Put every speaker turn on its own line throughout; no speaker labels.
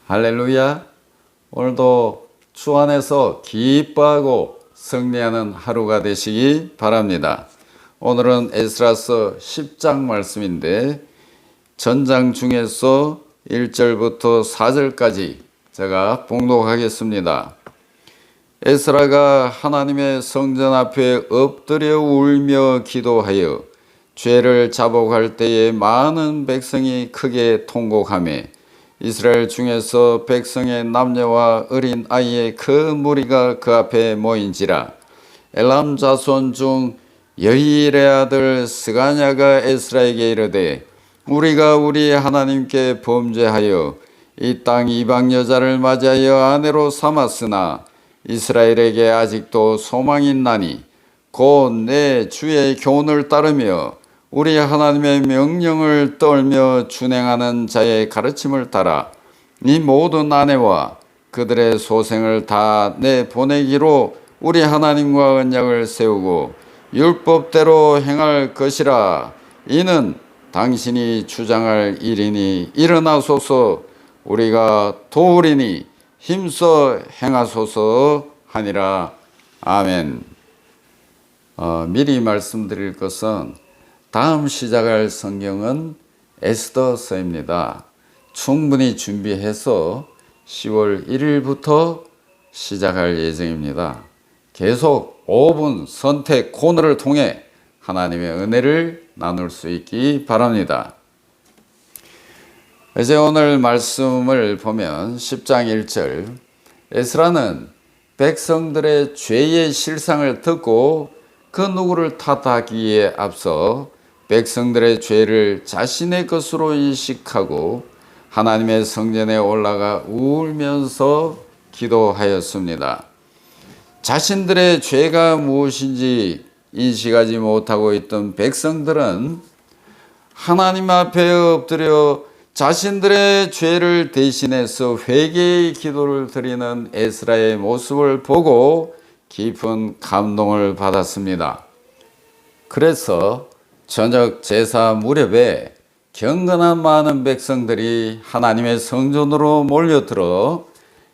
할렐루야. 오늘도 주 안에서 기뻐하고 승리하는 하루가 되시기 바랍니다. 오늘은 에스라서 10장 말씀인데 전장 중에서 1절부터 4절까지 제가 봉독하겠습니다. 에스라가 하나님의 성전 앞에 엎드려 울며 기도하여 죄를 자복할 때에 많은 백성이 크게 통곡하며 이스라엘 중에서 백성의 남녀와 어린 아이의 그 무리가 그 앞에 모인지라. 엘람 자손 중 여힐의 아들 스가냐가 에스라에게 이르되 우리가 우리 하나님께 범죄하여 이 땅 이방 여자를 맞이하여 아내로 삼았으나 이스라엘에게 아직도 소망이 있나니 곧 내 주의 교훈을 따르며 우리 하나님의 명령을 떨며 준행하는 자의 가르침을 따라 이 모든 아내와 그들의 소생을 다 내 보내기로 우리 하나님과 언약을 세우고 율법대로 행할 것이라. 이는 당신이 주장할 일이니 일어나소서. 우리가 도우리니 힘써 행하소서 하니라. 아멘. 미리 말씀드릴 것은 다음 시작할 성경은 에스더서입니다. 충분히 준비해서 10월 1일부터 시작할 예정입니다. 계속 5분 선택 코너를 통해 하나님의 은혜를 나눌 수 있기 바랍니다. 이제 오늘 말씀을 보면 10장 1절, 에스라는 백성들의 죄의 실상을 듣고 그 누구를 탓하기에 앞서 백성들의 죄를 자신의 것으로 인식하고 하나님의 성전에 올라가 울면서 기도하였습니다. 자신들의 죄가 무엇인지 인식하지 못하고 있던 백성들은 하나님 앞에 엎드려 자신들의 죄를 대신해서 회개의 기도를 드리는 에스라의 모습을 보고 깊은 감동을 받았습니다. 그래서 저녁 제사 무렵에 경건한 많은 백성들이 하나님의 성전으로 몰려들어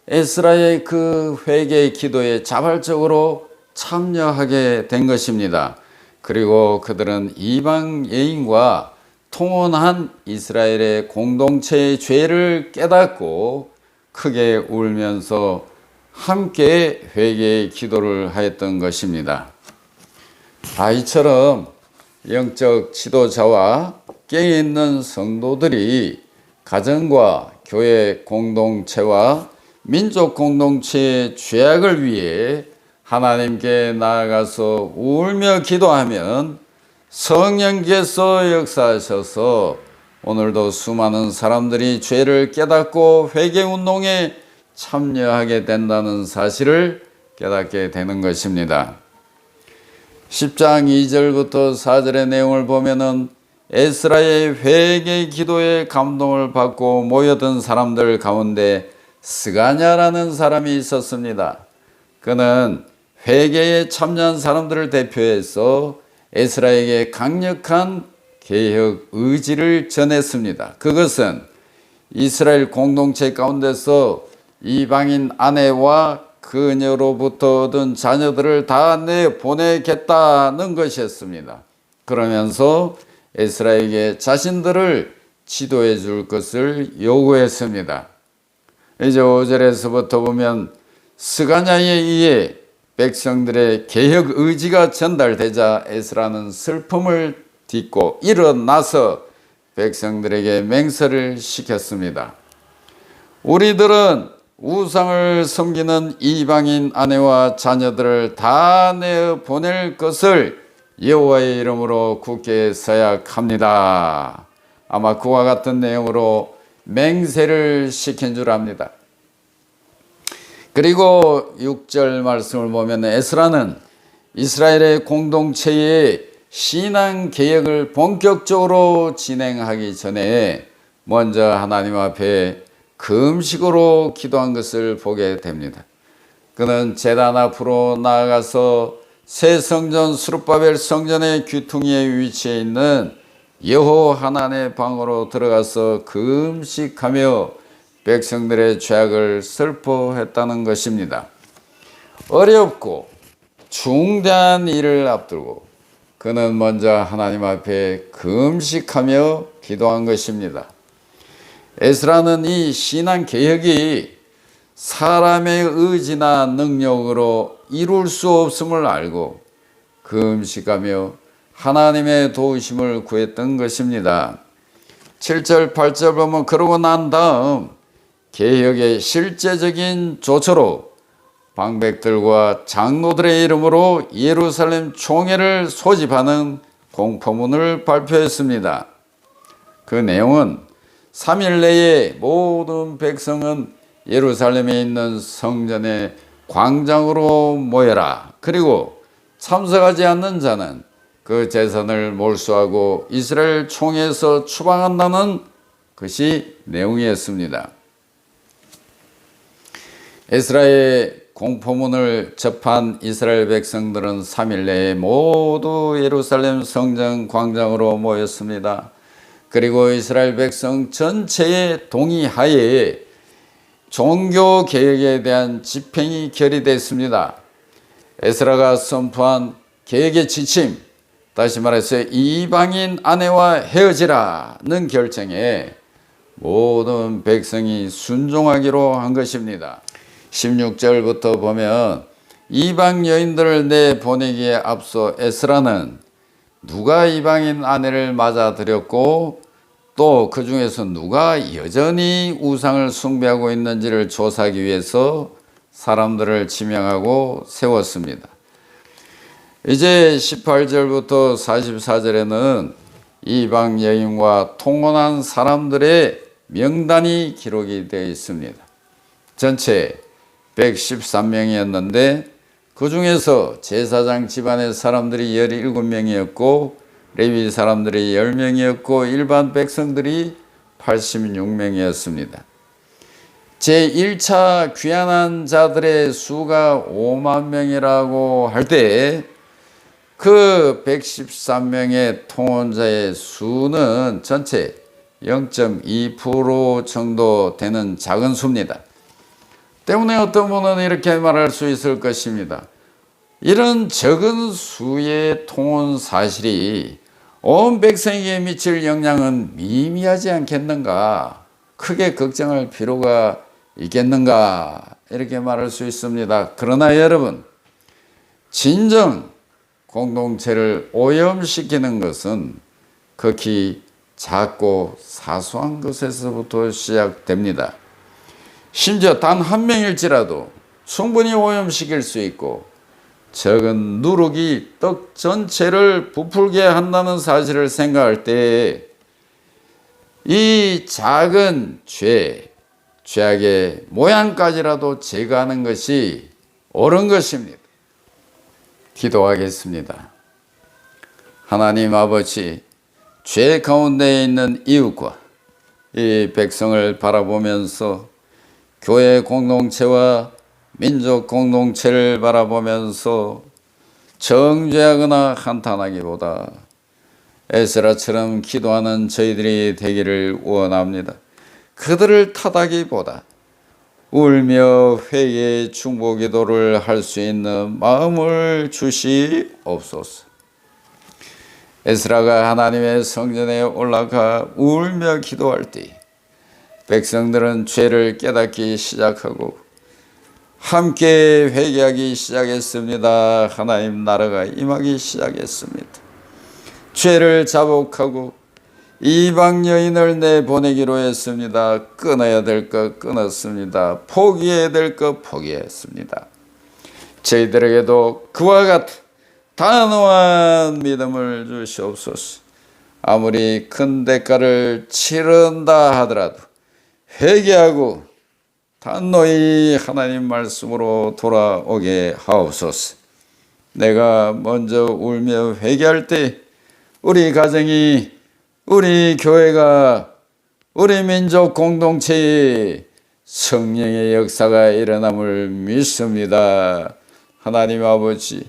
에스라의 그 회개 기도에 자발적으로 참여하게 된 것입니다. 그리고 그들은 이방 여인과 통혼한 이스라엘의 공동체의 죄를 깨닫고 크게 울면서 함께 회개의 기도를 하였던 것입니다. 이처럼 영적 지도자와 깨어있는 성도들이 가정과 교회 공동체와 민족 공동체의 죄악을 위해 하나님께 나아가서 울며 기도하면 성령께서 역사하셔서 오늘도 수많은 사람들이 죄를 깨닫고 회개운동에 참여하게 된다는 사실을 깨닫게 되는 것입니다. 10장 2절부터 4절의 내용을 보면은 에스라의 회개 기도에 감동을 받고 모여든 사람들 가운데 스가냐라는 사람이 있었습니다. 그는 회개에 참여한 사람들을 대표해서 에스라에게 강력한 개혁 의지를 전했습니다. 그것은 이스라엘 공동체 가운데서 이방인 아내와 그녀로부터 얻은 자녀들을 다 내보내겠다는 것이었습니다. 그러면서 에스라에게 자신들을 지도해 줄 것을 요구했습니다. 이제 5절에서부터 보면 스가냐에 의해 백성들의 개혁 의지가 전달되자 에스라는 슬픔을 딛고 일어나서 백성들에게 맹세를 시켰습니다. 우리들은 우상을 섬기는 이방인 아내와 자녀들을 다 내보낼 것을 여호와의 이름으로 굳게 서약합니다. 아마 그와 같은 내용으로 맹세를 시킨 줄 압니다. 그리고 6절 말씀을 보면 에스라는 이스라엘의 공동체의 신앙 개혁을 본격적으로 진행하기 전에 먼저 하나님 앞에 금식으로 기도한 것을 보게 됩니다. 그는 제단 앞으로 나아가서 새 성전 스룹바벨 성전의 귀퉁이에 위치해 있는 여호와 하나님의 방으로 들어가서 금식하며 백성들의 죄악을 슬퍼했다는 것입니다. 어렵고 중대한 일을 앞두고 그는 먼저 하나님 앞에 금식하며 기도한 것입니다. 에스라는 이 신앙 개혁이 사람의 의지나 능력으로 이룰 수 없음을 알고 금식하며 하나님의 도우심을 구했던 것입니다. 7절 8절 보면 그러고 난 다음 개혁의 실제적인 조처로 방백들과 장로들의 이름으로 예루살렘 총회를 소집하는 공포문을 발표했습니다. 그 내용은 3일 내에 모든 백성은 예루살렘에 있는 성전의 광장으로 모여라. 그리고 참석하지 않는 자는 그 재산을 몰수하고 이스라엘 총회에서 추방한다는 것이 내용이었습니다. 에스라의 공포문을 접한 이스라엘 백성들은 3일 내에 모두 예루살렘 성전 광장으로 모였습니다. 그리고 이스라엘 백성 전체의 동의하에 종교 개혁에 대한 집행이 결의됐습니다. 에스라가 선포한 개혁의 지침, 다시 말해서 이방인 아내와 헤어지라는 결정에 모든 백성이 순종하기로 한 것입니다. 16절부터 보면 이방 여인들을 내보내기에 앞서 에스라는 누가 이방인 아내를 맞아들였고 또 그 중에서 누가 여전히 우상을 숭배하고 있는지를 조사하기 위해서 사람들을 지명하고 세웠습니다. 이제 18절부터 44절에는 이방 여인과 통혼한 사람들의 명단이 기록이 되어 있습니다. 전체 113명이었는데 그 중에서 제사장 집안의 사람들이 17명이었고 레위 사람들이 10명이었고 일반 백성들이 86명이었습니다. 제1차 귀환한 자들의 수가 5만 명이라고 할 때 그 113명의 통혼자의 수는 전체 0.2% 정도 되는 작은 수입니다. 때문에 어떤 분은 이렇게 말할 수 있을 것입니다. 이런 적은 수의 통혼 사실이 온 백성에게 미칠 영향은 미미하지 않겠는가? 크게 걱정할 필요가 있겠는가? 이렇게 말할 수 있습니다. 그러나 여러분, 진정 공동체를 오염시키는 것은 극히 작고 사소한 것에서부터 시작됩니다. 심지어 단 한 명일지라도 충분히 오염시킬 수 있고 적은 누룩이 떡 전체를 부풀게 한다는 사실을 생각할 때 이 작은 죄악의 모양까지라도 제거하는 것이 옳은 것입니다. 기도하겠습니다. 하나님 아버지, 죄 가운데 있는 이웃과 이 백성을 바라보면서 교회 공동체와 민족 공동체를 바라보면서 정죄하거나 한탄하기보다 에스라처럼 기도하는 저희들이 되기를 원합니다. 그들을 탓하기보다 울며 회개의 중보기도를 할 수 있는 마음을 주시옵소서. 에스라가 하나님의 성전에 올라가 울며 기도할 때 백성들은 죄를 깨닫기 시작하고 함께 회개하기 시작했습니다. 하나님 나라가 임하기 시작했습니다. 죄를 자복하고 이방 여인을 내보내기로 했습니다. 끊어야 될 것 끊었습니다. 포기해야 될 것 포기했습니다. 저희들에게도 그와 같은 단호한 믿음을 주시옵소서. 아무리 큰 대가를 치른다 하더라도 회개하고 단호히 하나님 말씀으로 돌아오게 하옵소서. 내가 먼저 울며 회개할 때 우리 가정이, 우리 교회가, 우리 민족 공동체에 성령의 역사가 일어남을 믿습니다. 하나님 아버지,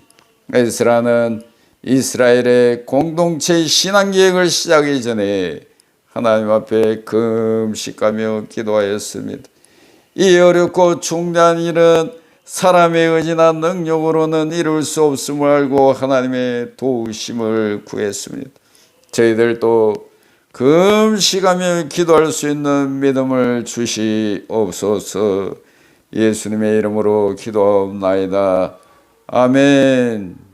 에스라는 이스라엘의 공동체의 신앙계획을 시작하기 전에 하나님 앞에 금식하며 기도하였습니다. 이 어렵고 중대한 일은 사람의 의지나 능력으로는 이룰 수 없음을 알고 하나님의 도우심을 구했습니다. 저희들도 금식하며 기도할 수 있는 믿음을 주시옵소서. 예수님의 이름으로 기도하옵나이다. 아멘.